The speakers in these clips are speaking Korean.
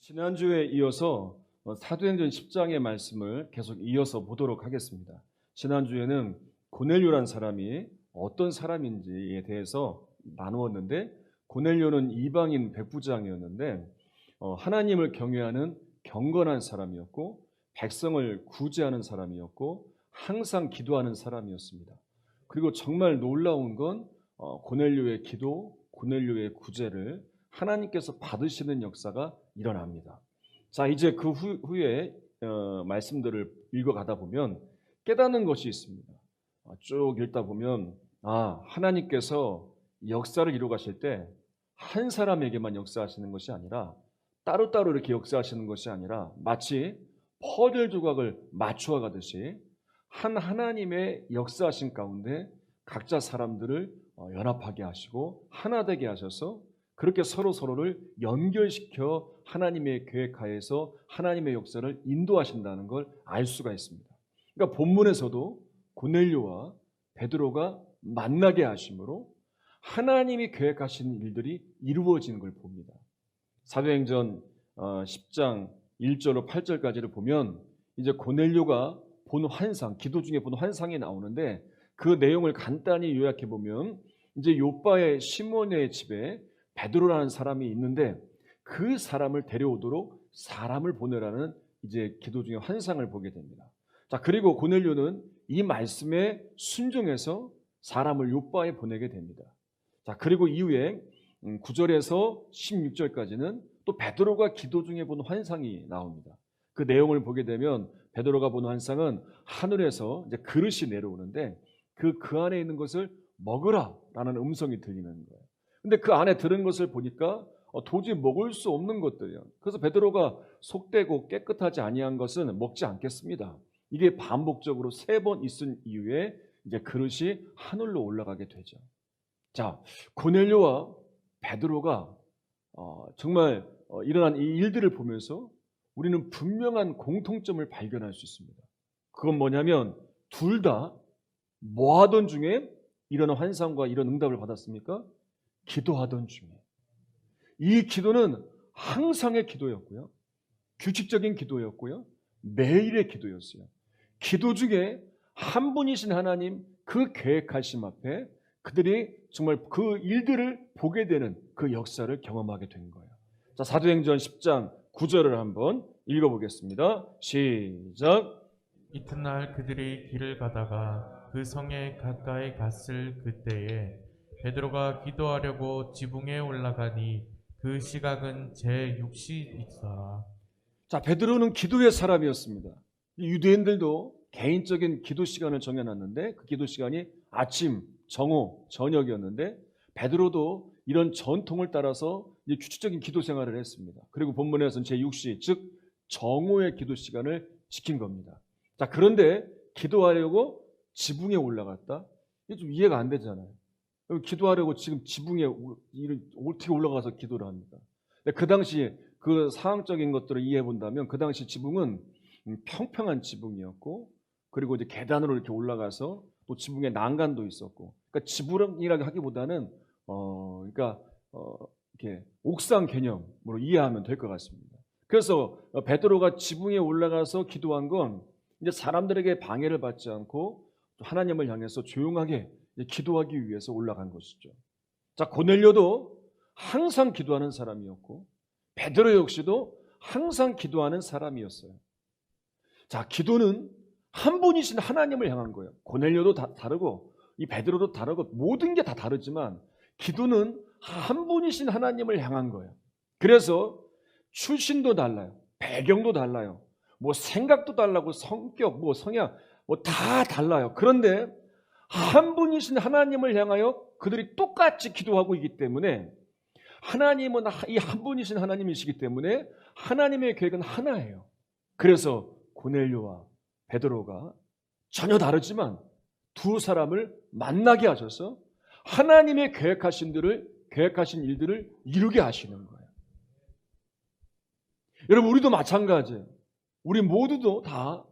지난주에 이어서 사도행전 10장의 말씀을 계속 이어서 보도록 하겠습니다. 지난주에는 고넬료란 사람이 어떤 사람인지에 대해서 나누었는데, 고넬료는 이방인 백부장이었는데 하나님을 경외하는 경건한 사람이었고 백성을 구제하는 사람이었고 항상 기도하는 사람이었습니다. 그리고 정말 놀라운 건 고넬료의 기도, 고넬료의 구제를 하나님께서 받으시는 역사가 일어납니다. 자, 이제 그 후에 말씀들을 읽어가다 보면 깨닫는 것이 있습니다. 쭉 읽다 보면 하나님께서 역사를 이루어 가실 때 한 사람에게만 역사하시는 것이 아니라 따로따로 이렇게 역사하시는 것이 아니라 마치 퍼즐 조각을 맞추어 가듯이 한 하나님의 역사하신 가운데 각자 사람들을 연합하게 하시고 하나 되게 하셔서 그렇게 서로를 연결시켜 하나님의 계획하에서 하나님의 역사를 인도하신다는 걸 알 수가 있습니다. 그러니까 본문에서도 고넬료와 베드로가 만나게 하심으로 하나님이 계획하신 일들이 이루어지는 걸 봅니다. 사도행전 10장 1절로 8절까지를 보면 이제 고넬료가 본 환상, 기도 중에 본 환상이 나오는데 그 내용을 간단히 요약해 보면 이제 요바의 시몬의 집에 베드로라는 사람이 있는데 그 사람을 데려오도록 사람을 보내라는 이제 기도 중에 환상을 보게 됩니다. 자, 그리고 고넬료는 이 말씀에 순종해서 사람을 요바에 보내게 됩니다. 자, 그리고 이후에 9절에서 16절까지는 또 베드로가 기도 중에 본 환상이 나옵니다. 그 내용을 보게 되면 베드로가 본 환상은 하늘에서 이제 그릇이 내려오는데 그 안에 있는 것을 먹으라라는 음성이 들리는 거예요. 근데 그 안에 들은 것을 보니까 도저히 먹을 수 없는 것들이에요. 그래서 베드로가 속되고 깨끗하지 아니한 것은 먹지 않겠습니다. 이게 반복적으로 3번 있은 이후에 이제 그릇이 하늘로 올라가게 되죠. 자, 고넬료와 베드로가 정말 일어난 이 일들을 보면서 우리는 분명한 공통점을 발견할 수 있습니다. 그건 뭐냐면 둘 다 뭐 하던 중에 이런 환상과 이런 응답을 받았습니까? 기도하던 중에. 이 기도는 항상의 기도였고요. 규칙적인 기도였고요. 매일의 기도였어요. 기도 중에 한 분이신 하나님 그 계획하심 앞에 그들이 정말 그 일들을 보게 되는 그 역사를 경험하게 된 거예요. 자, 사도행전 10장 9절을 한번 읽어보겠습니다. 시작. 이튿날 그들이 길을 가다가 그 성에 가까이 갔을 그때에 베드로가 기도하려고 지붕에 올라가니 그 시각은 제6시이더라. 자, 베드로는 기도의 사람이었습니다. 유대인들도 개인적인 기도 시간을 정해놨는데 그 기도 시간이 아침, 정오, 저녁이었는데 베드로도 이런 전통을 따라서 규칙적인 기도 생활을 했습니다. 그리고 본문에서는 제6시, 즉 정오의 기도 시간을 지킨 겁니다. 자, 그런데 기도하려고 지붕에 올라갔다? 이게 좀 이해가 안 되잖아요. 기도하려고 지금 지붕에 어떻게 올라가서 기도를 합니까? 그 당시 그 상황적인 것들을 이해해 본다면 그 당시 지붕은 평평한 지붕이었고 그리고 이제 계단으로 이렇게 올라가서 또 지붕에 난간도 있었고, 그러니까 지붕이라고 하기보다는 이렇게 옥상 개념으로 이해하면 될 것 같습니다. 그래서 베드로가 지붕에 올라가서 기도한 건 이제 사람들에게 방해를 받지 않고 하나님을 향해서 조용하게 기도하기 위해서 올라간 것이죠. 자, 고넬료도 항상 기도하는 사람이었고 베드로 역시도 항상 기도하는 사람이었어요. 자, 기도는 한 분이신 하나님을 향한 거예요. 고넬료도 다르고 이 베드로도 다르고 모든 게 다 다르지만 기도는 한 분이신 하나님을 향한 거예요. 그래서 출신도 달라요. 배경도 달라요. 생각도 달라고 성격, 성향 다 달라요. 그런데 한 분이신 하나님을 향하여 그들이 똑같이 기도하고 있기 때문에 하나님은 이 한 분이신 하나님이시기 때문에 하나님의 계획은 하나예요. 그래서 고넬료와 베드로가 전혀 다르지만 두 사람을 만나게 하셔서 하나님의 계획하신 일들을 이루게 하시는 거예요. 여러분, 우리도 마찬가지예요. 우리 모두도 다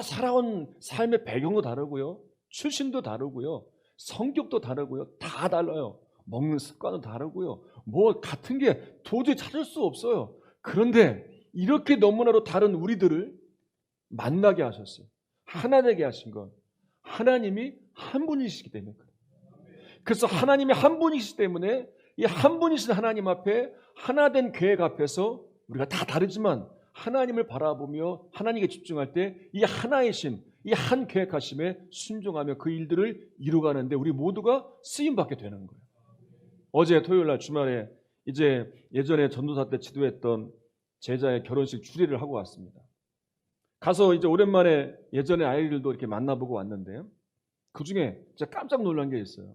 살아온 삶의 배경도 다르고요. 출신도 다르고요. 성격도 다르고요. 다 달라요. 먹는 습관도 다르고요. 같은 게 도저히 찾을 수 없어요. 그런데 이렇게 너무나도 다른 우리들을 만나게 하셨어요. 하나 되게 하신 건 하나님이 한 분이시기 때문에 그래요. 그래서 하나님이 한 분이시기 때문에 이 한 분이신 하나님 앞에 하나된 계획 앞에서 우리가 다 다르지만 하나님을 바라보며 하나님께 집중할 때 이 하나의 신, 이 한 계획하심에 순종하며 그 일들을 이루어가는데 우리 모두가 쓰임받게 되는 거예요. 어제 토요일 날 주말에 이제 예전에 전도사 때 지도했던 제자의 결혼식 주례를 하고 왔습니다. 가서 이제 오랜만에 예전의 아이들도 이렇게 만나보고 왔는데요. 그 중에 진짜 깜짝 놀란 게 있어요.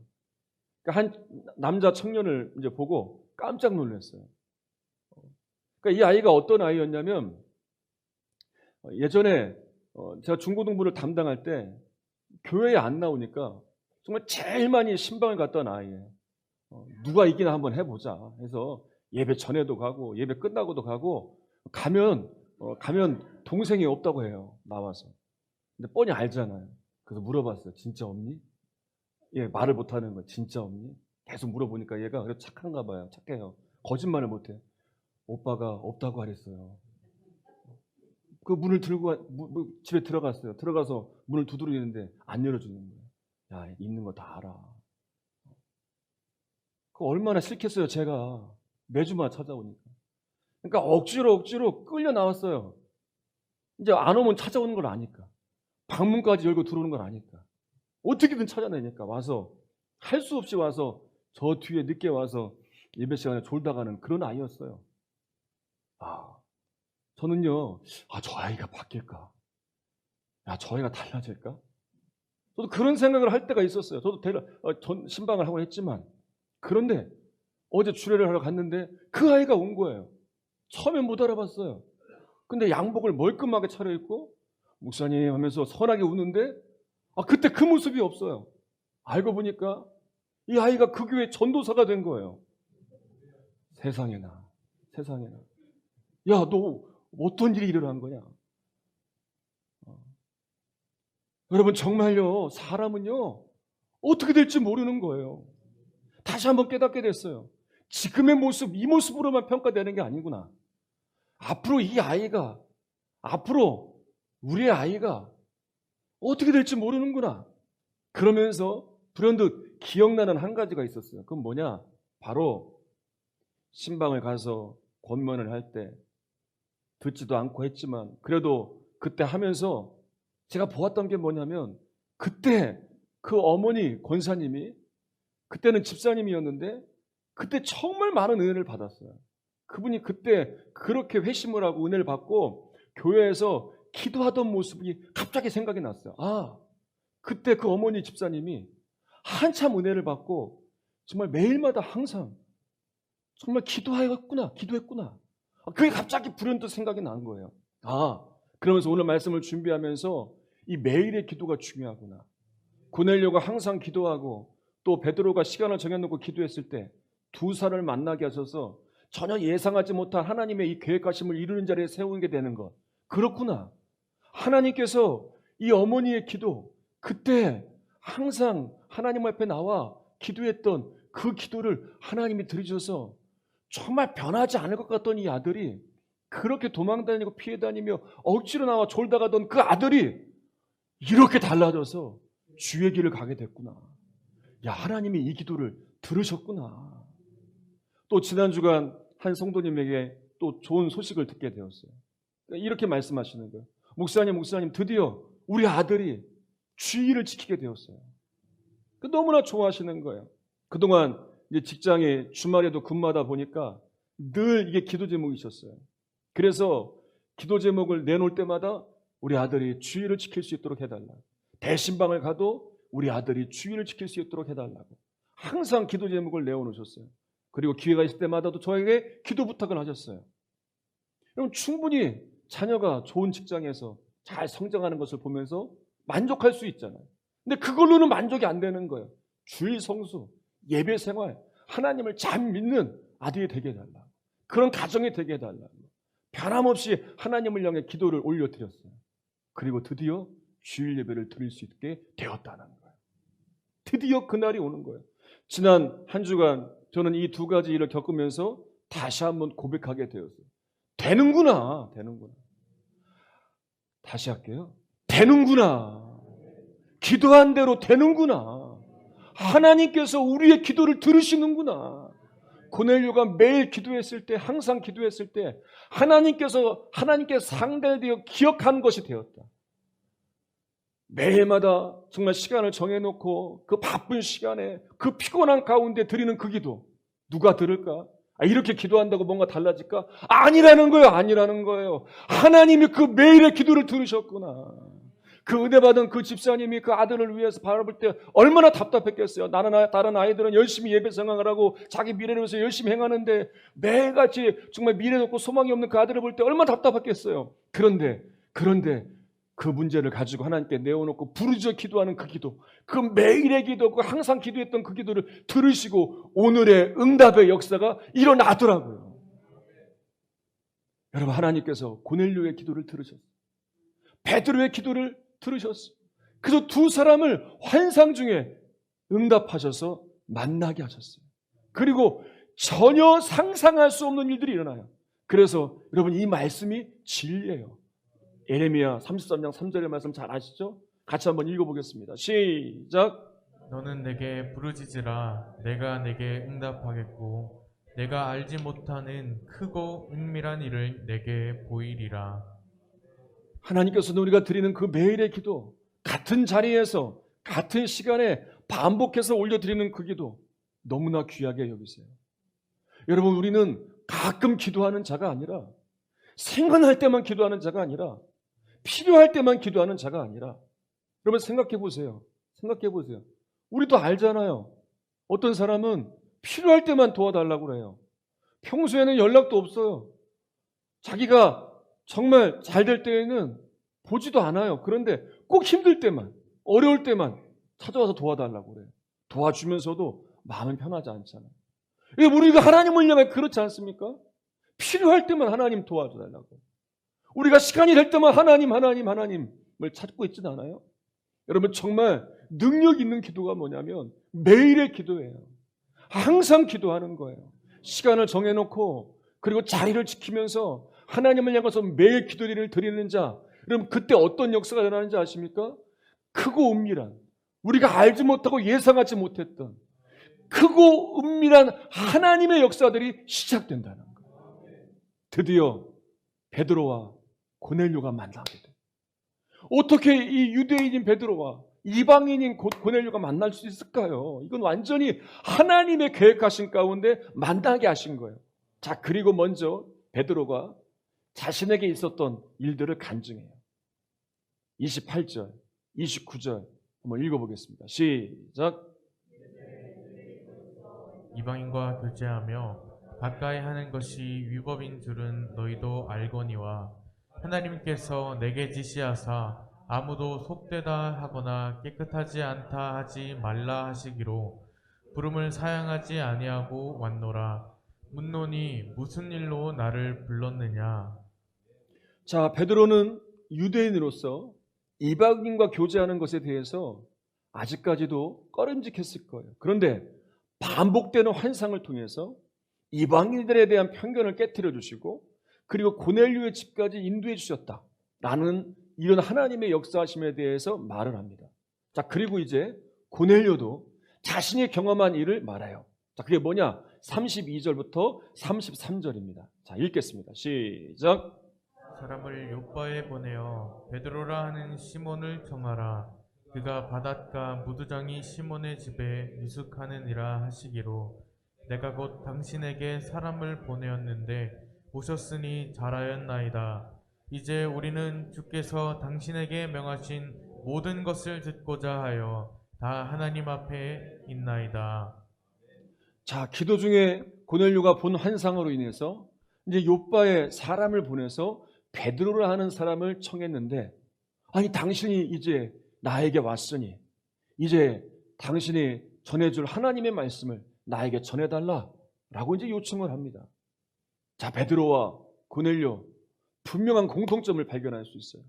그러니까 한 남자 청년을 이제 보고 깜짝 놀랐어요. 그러니까 이 아이가 어떤 아이였냐면 예전에 제가 중고등부를 담당할 때 교회에 안 나오니까 정말 제일 많이 신방을 갔던 아이예요. 누가 이기나 한번 해보자 해서 예배 전에도 가고 예배 끝나고도 가고 가면 동생이 없다고 해요. 나와서. 근데 뻔히 알잖아요. 그래서 물어봤어요. 진짜 없니? 예, 말을 못하는 거예요. 진짜 없니? 계속 물어보니까 얘가 그래도 착한가 봐요. 착해요. 거짓말을 못해. 오빠가 없다고 하랬어요. 그 문을 들고 집에 들어갔어요. 들어가서 문을 두드리는데 안 열어주는 거예요. 야, 있는 거 다 알아. 그 얼마나 싫겠어요. 제가 매주마다 찾아오니까. 그러니까 억지로 끌려 나왔어요. 이제 안 오면 찾아오는 걸 아니까. 방문까지 열고 들어오는 걸 아니까. 어떻게든 찾아내니까 와서 할 수 없이 와서 저 뒤에 늦게 와서 예배 시간에 졸다 가는 그런 아이였어요. 저는요, 저 아이가 바뀔까? 저 아이가 달라질까? 저도 그런 생각을 할 때가 있었어요. 저도 전 신방을 하고 했지만 그런데 어제 주례를 하러 갔는데 그 아이가 온 거예요. 처음엔 못 알아봤어요. 근데 양복을 멀끔하게 차려입고 목사님 하면서 선하게 우는데 그때 그 모습이 없어요. 알고 보니까 이 아이가 그 교회 전도사가 된 거예요. 세상에나. 야, 너 어떤 일이 일어난 거냐? 여러분 정말요. 사람은요. 어떻게 될지 모르는 거예요. 다시 한번 깨닫게 됐어요. 지금의 모습, 이 모습으로만 평가되는 게 아니구나. 앞으로 우리의 아이가 어떻게 될지 모르는구나. 그러면서 불현듯 기억나는 한 가지가 있었어요. 그건 뭐냐? 바로 신방을 가서 권면을 할 때 듣지도 않고 했지만 그래도 그때 하면서 제가 보았던 게 뭐냐면 그때 그 어머니 권사님이 그때는 집사님이었는데 그때 정말 많은 은혜를 받았어요. 그분이 그때 그렇게 회심을 하고 은혜를 받고 교회에서 기도하던 모습이 갑자기 생각이 났어요. 그때 그 어머니 집사님이 한참 은혜를 받고 정말 매일마다 항상 정말 기도했구나. 그게 갑자기 불현듯 생각이 난 거예요. 그러면서 오늘 말씀을 준비하면서 이 매일의 기도가 중요하구나. 고넬료가 항상 기도하고 또 베드로가 시간을 정해놓고 기도했을 때 두 사람을 만나게 하셔서 전혀 예상하지 못한 하나님의 이 계획하심을 이루는 자리에 세우게 되는 것. 그렇구나. 하나님께서 이 어머니의 기도, 그때 항상 하나님 앞에 나와 기도했던 그 기도를 하나님이 들으셔서 정말 변하지 않을 것 같던 이 아들이 그렇게 도망다니고 피해다니며 억지로 나와 졸다 가던 그 아들이 이렇게 달라져서 주의 길을 가게 됐구나. 야, 하나님이 이 기도를 들으셨구나. 또 지난 주간 한 성도님에게 또 좋은 소식을 듣게 되었어요. 이렇게 말씀하시는 거예요. 목사님, 드디어 우리 아들이 주의를 지키게 되었어요. 너무나 좋아하시는 거예요. 그동안 이제 직장에 주말에도 근무하다 보니까 늘 이게 기도 제목이셨어요. 그래서 기도 제목을 내놓을 때마다 우리 아들이 주의를 지킬 수 있도록 해달라. 대신방을 가도 우리 아들이 주의를 지킬 수 있도록 해달라고 항상 기도 제목을 내어놓으셨어요. 그리고 기회가 있을 때마다도 저에게 기도 부탁을 하셨어요. 여러분 충분히 자녀가 좋은 직장에서 잘 성장하는 것을 보면서 만족할 수 있잖아요. 근데 그걸로는 만족이 안 되는 거예요. 주일 성수, 예배 생활, 하나님을 잘 믿는 아들이 되게 해달라. 그런 가정이 되게 해달라. 변함없이 하나님을 향해 기도를 올려드렸어요. 그리고 드디어 주일 예배를 드릴 수 있게 되었다는 거예요. 드디어 그날이 오는 거예요. 지난 한 주간 저는 이 두 가지 일을 겪으면서 다시 한번 고백하게 되었어요. 되는구나. 다시 할게요. 되는구나. 기도한 대로 되는구나. 하나님께서 우리의 기도를 들으시는구나. 고넬료가 매일 기도했을 때, 항상 기도했을 때 하나님께 상달되어 기억한 것이 되었다. 매일마다 정말 시간을 정해놓고 그 바쁜 시간에 그 피곤한 가운데 드리는 그 기도, 누가 들을까? 이렇게 기도한다고 뭔가 달라질까? 아니라는 거예요. 하나님이 그 매일의 기도를 들으셨구나. 그 은혜 받은 그 집사님이 그 아들을 위해서 바라볼 때 얼마나 답답했겠어요. 다른 아이들은 열심히 예배 생활을 하고 자기 미래를 위해서 열심히 행하는데 매일같이 정말 미래도 없고 소망이 없는 그 아들을 볼 때 얼마나 답답했겠어요. 그런데 그 문제를 가지고 하나님께 내어놓고 부르짖어 기도하는 그 기도, 그 매일의 기도, 그 항상 기도했던 그 기도를 들으시고 오늘의 응답의 역사가 일어나더라고요. 여러분, 하나님께서 고넬료의 기도를 들으셨어요. 베드로의 기도를 들으셨어요. 그래서 두 사람을 환상 중에 응답하셔서 만나게 하셨어요. 그리고 전혀 상상할 수 없는 일들이 일어나요. 그래서 여러분, 이 말씀이 진리예요. 예레미야 33장 3절의 말씀 잘 아시죠? 같이 한번 읽어보겠습니다. 시작. 너는 내게 부르짖으라. 내가 내게 응답하겠고 내가 알지 못하는 크고 은밀한 일을 내게 보이리라. 하나님께서는 우리가 드리는 그 매일의 기도, 같은 자리에서 같은 시간에 반복해서 올려드리는 그 기도 너무나 귀하게 여기세요. 여러분, 우리는 가끔 기도하는 자가 아니라, 생각날 때만 기도하는 자가 아니라, 필요할 때만 기도하는 자가 아니라, 여러분 생각해 보세요. 우리도 알잖아요. 어떤 사람은 필요할 때만 도와달라고 그래요. 평소에는 연락도 없어요. 자기가 정말 잘 될 때에는 보지도 않아요. 그런데 꼭 힘들 때만, 어려울 때만 찾아와서 도와달라고 그래요. 도와주면서도 마음은 편하지 않잖아요. 우리가 하나님을 향해 그렇지 않습니까? 필요할 때만 하나님 도와줘달라고. 우리가 시간이 될 때만 하나님을 찾고 있지는 않아요? 여러분, 정말 능력 있는 기도가 뭐냐면 매일의 기도예요. 항상 기도하는 거예요. 시간을 정해놓고 그리고 자리를 지키면서 하나님을 향해서 매일 기도를 드리는 자, 여러분 그때 어떤 역사가 일어나는지 아십니까? 크고 은밀한, 우리가 알지 못하고 예상하지 못했던 크고 은밀한 하나님의 역사들이 시작된다는 거예요. 드디어 베드로와 고넬료가 만나게 돼요. 어떻게 이 유대인인 베드로와 이방인인 고넬료가 만날 수 있을까요? 이건 완전히 하나님의 계획하신 가운데 만나게 하신 거예요. 자, 그리고 먼저 베드로가 자신에게 있었던 일들을 간증해요. 28절, 29절 한번 읽어보겠습니다. 시작. 이방인과 교제하며 가까이 하는 것이 위법인 줄은 너희도 알거니와 하나님께서 내게 지시하사 아무도 속되다 하거나 깨끗하지 않다 하지 말라 하시기로 부름을 사양하지 아니하고 왔노라. 묻노니 무슨 일로 나를 불렀느냐? 자, 베드로는 유대인으로서 이방인과 교제하는 것에 대해서 아직까지도 꺼림직했을 거예요. 그런데 반복되는 환상을 통해서 이방인들에 대한 편견을 깨트려 주시고 그리고 고넬료의 집까지 인도해 주셨다라는 이런 하나님의 역사하심에 대해서 말을 합니다. 자, 그리고 이제 고넬료도 자신이 경험한 일을 말해요. 자, 그게 뭐냐? 32절부터 33절입니다. 자, 읽겠습니다. 시작. 사람을 요바에 보내어 베드로라 하는 시몬을 청하라. 그가 바닷가 무두장이 시몬의 집에 유숙하느니라 하시기로 내가 곧 당신에게 사람을 보내었는데 오셨으니 잘하였나이다. 이제 우리는 주께서 당신에게 명하신 모든 것을 듣고자 하여 다 하나님 앞에 있나이다. 자, 기도 중에 고넬료가 본 환상으로 인해서 이제 요바에 사람을 보내서 베드로를 하는 사람을 청했는데, 아니 당신이 이제 나에게 왔으니 이제 당신이 전해줄 하나님의 말씀을 나에게 전해달라라고 이제 요청을 합니다. 자, 베드로와 고넬료 분명한 공통점을 발견할 수 있어요.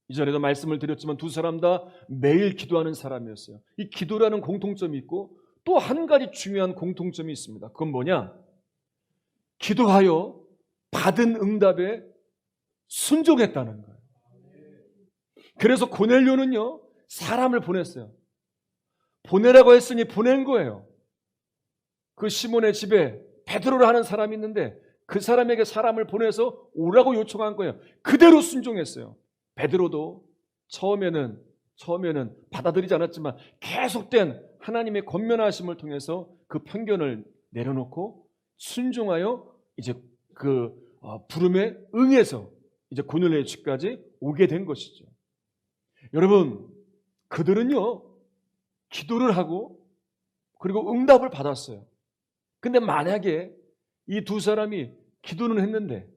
이전에도 말씀을 드렸지만 두 사람 다 매일 기도하는 사람이었어요. 이 기도라는 공통점이 있고 또 한 가지 중요한 공통점이 있습니다. 그건 뭐냐? 기도하여 받은 응답에 순종했다는 거예요. 그래서 고넬료는요, 사람을 보냈어요. 보내라고 했으니 보낸 거예요. 그 시몬의 집에 베드로를 하는 사람이 있는데 그 사람에게 사람을 보내서 오라고 요청한 거예요. 그대로 순종했어요. 베드로도 처음에는 받아들이지 않았지만 계속된 하나님의 권면하심을 통해서 그 편견을 내려놓고 순종하여 이제 그 부름에 응해서 이제 고넬료의 집까지 오게 된 것이죠. 여러분, 그들은요, 기도를 하고 그리고 응답을 받았어요. 근데 만약에 이 두 사람이 기도는 했는데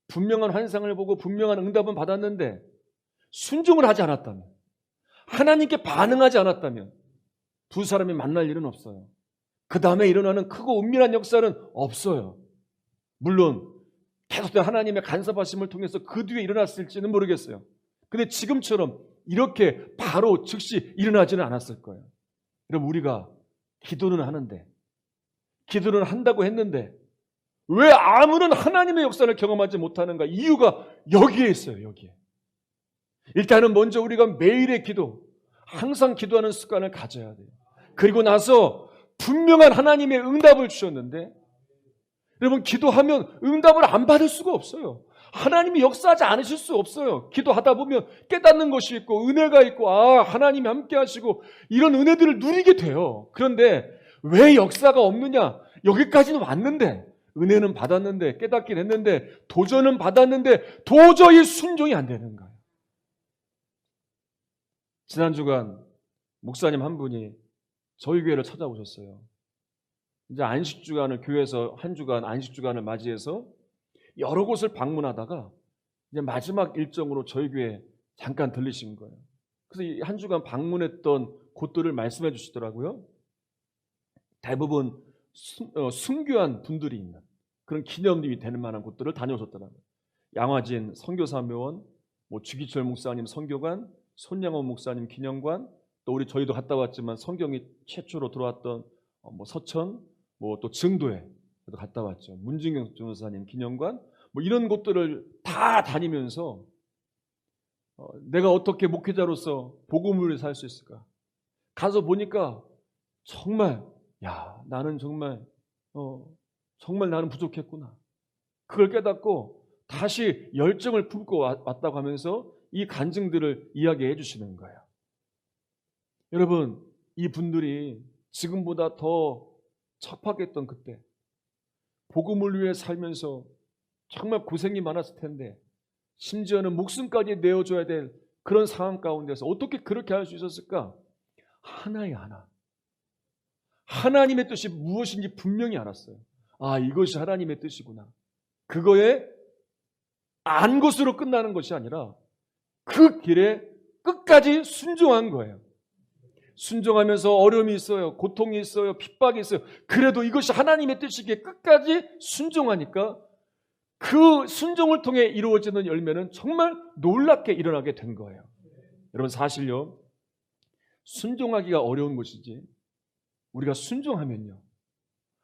분명한 환상을 보고 분명한 응답은 받았는데 순종을 하지 않았다면, 하나님께 반응하지 않았다면 두 사람이 만날 일은 없어요. 그 다음에 일어나는 크고 은밀한 역사는 없어요. 물론 계속된 하나님의 간섭하심을 통해서 그 뒤에 일어났을지는 모르겠어요. 근데 지금처럼 이렇게 바로 즉시 일어나지는 않았을 거예요. 그럼 우리가 기도는 하는데, 기도는 한다고 했는데 왜 아무런 하나님의 역사를 경험하지 못하는가? 이유가 여기에 있어요. 여기에. 일단은 먼저 우리가 매일의 기도, 항상 기도하는 습관을 가져야 돼요. 그리고 나서 분명한 하나님의 응답을 주셨는데, 여러분, 기도하면 응답을 안 받을 수가 없어요. 하나님이 역사하지 않으실 수 없어요. 기도하다 보면 깨닫는 것이 있고 은혜가 있고, 하나님이 함께 하시고 이런 은혜들을 누리게 돼요. 그런데 왜 역사가 없느냐? 여기까지는 왔는데, 은혜는 받았는데, 깨닫긴 했는데, 도전은 받았는데 도저히 순종이 안 되는 거예요. 지난 주간 목사님 한 분이 저희 교회를 찾아오셨어요. 이제 안식주간을, 교회에서 한 주간 안식주간을 맞이해서 여러 곳을 방문하다가 이제 마지막 일정으로 저희 교회에 잠깐 들리신 거예요. 그래서 이 한 주간 방문했던 곳들을 말씀해 주시더라고요. 대부분 순교한 분들이 있는 그런 기념이 되는 만한 곳들을 다녀오셨더라고요. 양화진 선교사묘원, 주기철 목사님 선교관, 손양원 목사님 기념관, 또 저희도 갔다 왔지만 성경이 최초로 들어왔던 서천, 또 증도에 갔다 왔죠. 문진경 전도사님 기념관, 이런 곳들을 다 다니면서 내가 어떻게 목회자로서 복음을 위해서 할 수 있을까? 가서 보니까 정말 나는 정말 나는 부족했구나. 그걸 깨닫고 다시 열정을 품고 왔다고 하면서 이 간증들을 이야기해 주시는 거예요. 여러분, 이 분들이 지금보다 더 척박했던 그때 복음을 위해 살면서 정말 고생이 많았을 텐데, 심지어는 목숨까지 내어줘야 될 그런 상황 가운데서 어떻게 그렇게 할 수 있었을까? 하나의 하나, 하나님의 뜻이 무엇인지 분명히 알았어요. 이것이 하나님의 뜻이구나. 그거에 안 것으로 끝나는 것이 아니라 그 길에 끝까지 순종한 거예요. 순종하면서 어려움이 있어요. 고통이 있어요. 핍박이 있어요. 그래도 이것이 하나님의 뜻이기에 끝까지 순종하니까 그 순종을 통해 이루어지는 열매는 정말 놀랍게 일어나게 된 거예요. 여러분, 사실요, 순종하기가 어려운 것이지 우리가 순종하면요,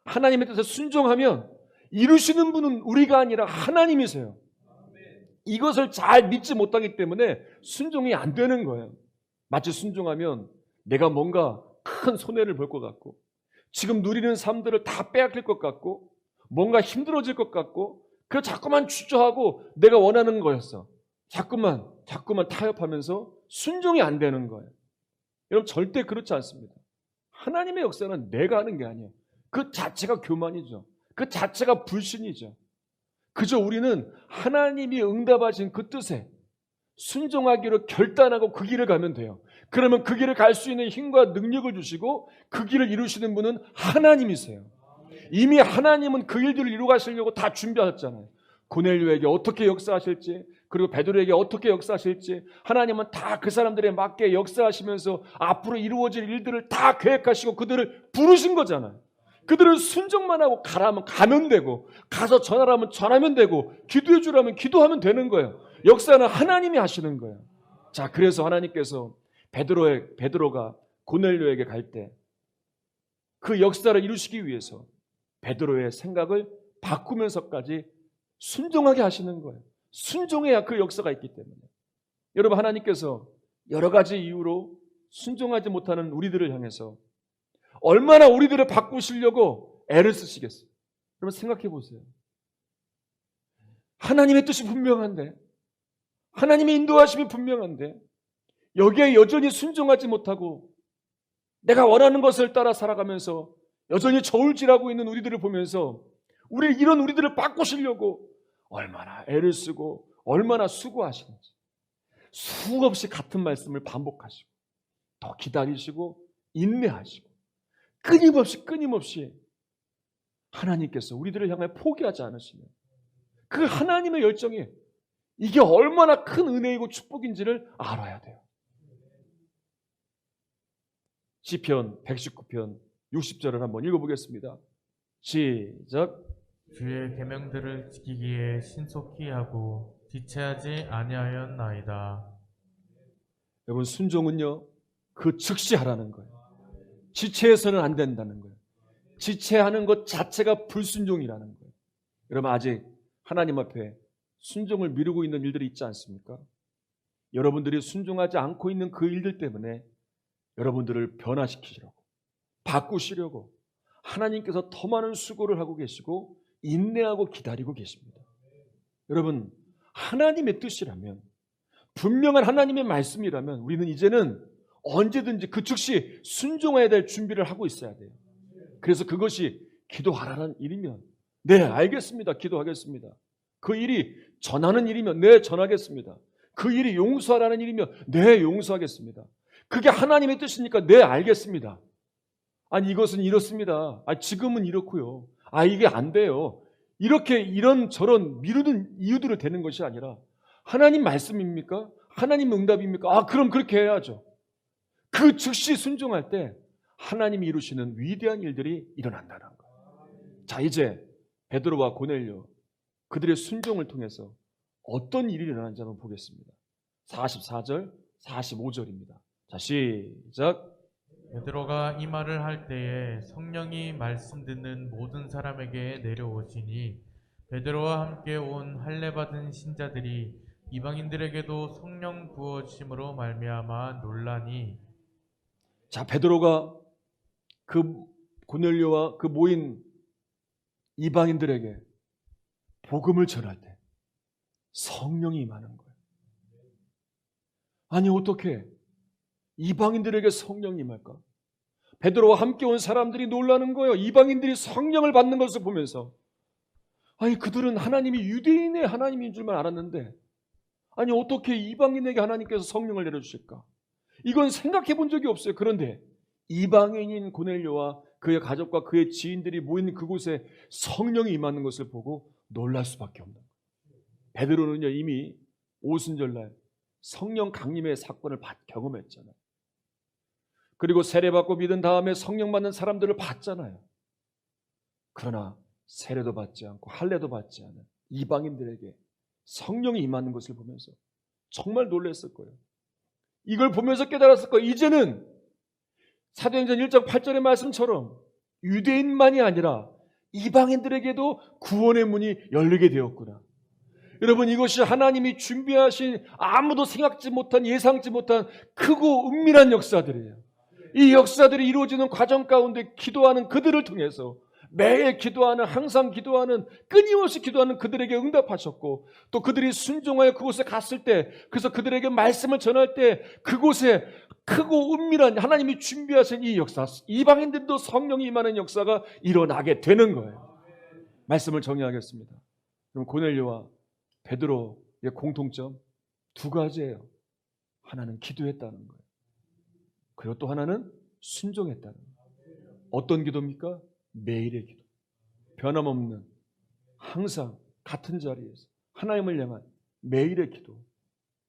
하나님의 뜻에 순종하면 이루시는 분은 우리가 아니라 하나님이세요. 이것을 잘 믿지 못하기 때문에 순종이 안 되는 거예요. 마치 순종하면 내가 뭔가 큰 손해를 볼 것 같고, 지금 누리는 삶들을 다 빼앗길 것 같고, 뭔가 힘들어질 것 같고, 그 자꾸만 주저하고 내가 원하는 거였어. 자꾸만 타협하면서 순종이 안 되는 거예요. 여러분, 절대 그렇지 않습니다. 하나님의 역사는 내가 하는 게 아니에요. 그 자체가 교만이죠. 그 자체가 불신이죠. 그저 우리는 하나님이 응답하신 그 뜻에 순종하기로 결단하고 그 길을 가면 돼요. 그러면 그 길을 갈 수 있는 힘과 능력을 주시고 그 길을 이루시는 분은 하나님이세요. 이미 하나님은 그 일들을 이루어 가시려고 다 준비하셨잖아요. 고넬료에게 어떻게 역사하실지, 그리고 베드로에게 어떻게 역사하실지, 하나님은 다 그 사람들에 맞게 역사하시면서 앞으로 이루어질 일들을 다 계획하시고 그들을 부르신 거잖아요. 그들은 순종만 하고 가라면 가면 되고, 가서 전하라면 전하면 되고, 기도해 주라면 기도하면 되는 거예요. 역사는 하나님이 하시는 거예요. 자, 그래서 하나님께서 베드로가 고넬료에게 갈 때 그 역사를 이루시기 위해서 베드로의 생각을 바꾸면서까지 순종하게 하시는 거예요. 순종해야 그 역사가 있기 때문에. 여러분, 하나님께서 여러 가지 이유로 순종하지 못하는 우리들을 향해서 얼마나 우리들을 바꾸시려고 애를 쓰시겠어요. 여러분, 생각해 보세요. 하나님의 뜻이 분명한데, 하나님의 인도하심이 분명한데, 여기에 여전히 순종하지 못하고 내가 원하는 것을 따라 살아가면서 여전히 저울질하고 있는 우리들을 보면서 이런 우리들을 바꾸시려고 얼마나 애를 쓰고 얼마나 수고하시는지, 수없이 같은 말씀을 반복하시고 더 기다리시고 인내하시고 끊임없이 하나님께서 우리들을 향해 포기하지 않으시는 그 하나님의 열정이, 이게 얼마나 큰 은혜이고 축복인지를 알아야 돼요. 시편 119편 60절을 한번 읽어보겠습니다. 시작. 주의 계명들을 지키기에 신속히 하고 지체하지 아니하였나이다. 여러분, 순종은요, 그 즉시 하라는 거예요. 지체해서는 안 된다는 거예요. 지체하는 것 자체가 불순종이라는 거예요. 여러분, 아직 하나님 앞에 순종을 미루고 있는 일들이 있지 않습니까? 여러분들이 순종하지 않고 있는 그 일들 때문에 여러분들을 변화시키시려고, 바꾸시려고 하나님께서 더 많은 수고를 하고 계시고 인내하고 기다리고 계십니다. 여러분, 하나님의 뜻이라면, 분명한 하나님의 말씀이라면 우리는 이제는 언제든지 그 즉시 순종해야 될 준비를 하고 있어야 돼요. 그래서 그것이 기도하라는 일이면 네, 알겠습니다. 기도하겠습니다. 그 일이 전하는 일이면 네, 전하겠습니다. 그 일이 용서하라는 일이면 네, 용서하겠습니다. 그게 하나님의 뜻이니까 네, 알겠습니다. 아니, 이것은 이렇습니다. 지금은 이렇고요. 이게 안 돼요. 이렇게 이런저런 미루는 이유들을 대는 것이 아니라 하나님 말씀입니까? 하나님 응답입니까? 그럼 그렇게 해야죠. 그 즉시 순종할 때 하나님이 이루시는 위대한 일들이 일어난다는 거예요. 자, 이제 베드로와 고넬료, 그들의 순종을 통해서 어떤 일이 일어나는지 한번 보겠습니다. 44절, 45절입니다. 자, 시작. 베드로가 이 말을 할 때에 성령이 말씀 듣는 모든 사람에게 내려오시니 베드로와 함께 온 할례 받은 신자들이 이방인들에게도 성령 부어심으로 말미암아 놀라니. 자, 베드로가 그 고넬료와 그 모인 이방인들에게 복음을 전할 때 성령이 임하는 거예요. 아니, 어떻게 이방인들에게 성령이 임할까? 베드로와 함께 온 사람들이 놀라는 거예요. 이방인들이 성령을 받는 것을 보면서. 그들은 하나님이 유대인의 하나님인 줄만 알았는데, 어떻게 이방인에게 하나님께서 성령을 내려주실까? 이건 생각해 본 적이 없어요. 그런데 이방인인 고넬료와 그의 가족과 그의 지인들이 모인 그곳에 성령이 임하는 것을 보고 놀랄 수밖에 없는 거예요. 베드로는요, 이미 오순절날 성령 강림의 사건을 경험했잖아요. 그리고 세례받고 믿은 다음에 성령 받는 사람들을 봤잖아요. 그러나 세례도 받지 않고 할례도 받지 않은 이방인들에게 성령이 임하는 것을 보면서 정말 놀랐을 거예요. 이걸 보면서 깨달았을 거예요. 이제는 사도행전 1장 8절의 말씀처럼 유대인만이 아니라 이방인들에게도 구원의 문이 열리게 되었구나. 여러분, 이것이 하나님이 준비하신 아무도 생각지 못한, 예상치 못한 크고 은밀한 역사들이에요. 이 역사들이 이루어지는 과정 가운데 기도하는 그들을 통해서 매일 기도하는, 항상 기도하는, 끊임없이 기도하는 그들에게 응답하셨고, 또 그들이 순종하여 그곳에 갔을 때, 그래서 그들에게 말씀을 전할 때 그곳에 크고 은밀한 하나님이 준비하신 이 역사, 이방인들도 성령이 임하는 역사가 일어나게 되는 거예요. 말씀을 정리하겠습니다. 그럼 고넬료와 베드로의 공통점 두 가지예요. 하나는 기도했다는 거예요. 그리고 또 하나는 순종했다는 거예요. 어떤 기도입니까? 매일의 기도. 변함없는, 항상 같은 자리에서 하나님을 향한 매일의 기도.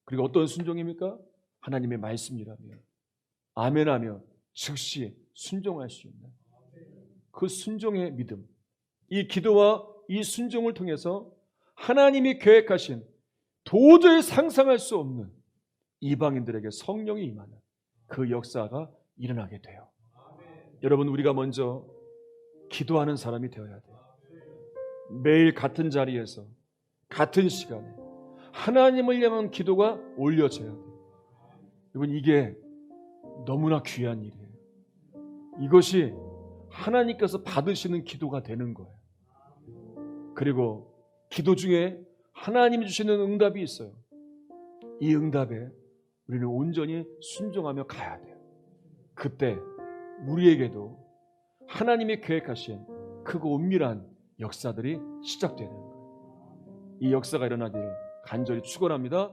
그리고 어떤 순종입니까? 하나님의 말씀이라면 아멘하며 즉시 순종할 수 있는 그 순종의 믿음. 이 기도와 이 순종을 통해서 하나님이 계획하신 도저히 상상할 수 없는 이방인들에게 성령이 임하는 그 역사가 일어나게 돼요. 여러분, 우리가 먼저 기도하는 사람이 되어야 돼요. 매일 같은 자리에서 같은 시간에 하나님을 향한 기도가 올려져야 돼요. 여러분, 이게 너무나 귀한 일이에요. 이것이 하나님께서 받으시는 기도가 되는 거예요. 그리고 기도 중에 하나님이 주시는 응답이 있어요. 이 응답에 우리는 온전히 순종하며 가야 돼요. 그때 우리에게도 하나님이 계획하신 크고 은밀한 역사들이 시작되는 거예요. 이 역사가 일어나기를 간절히 축원합니다.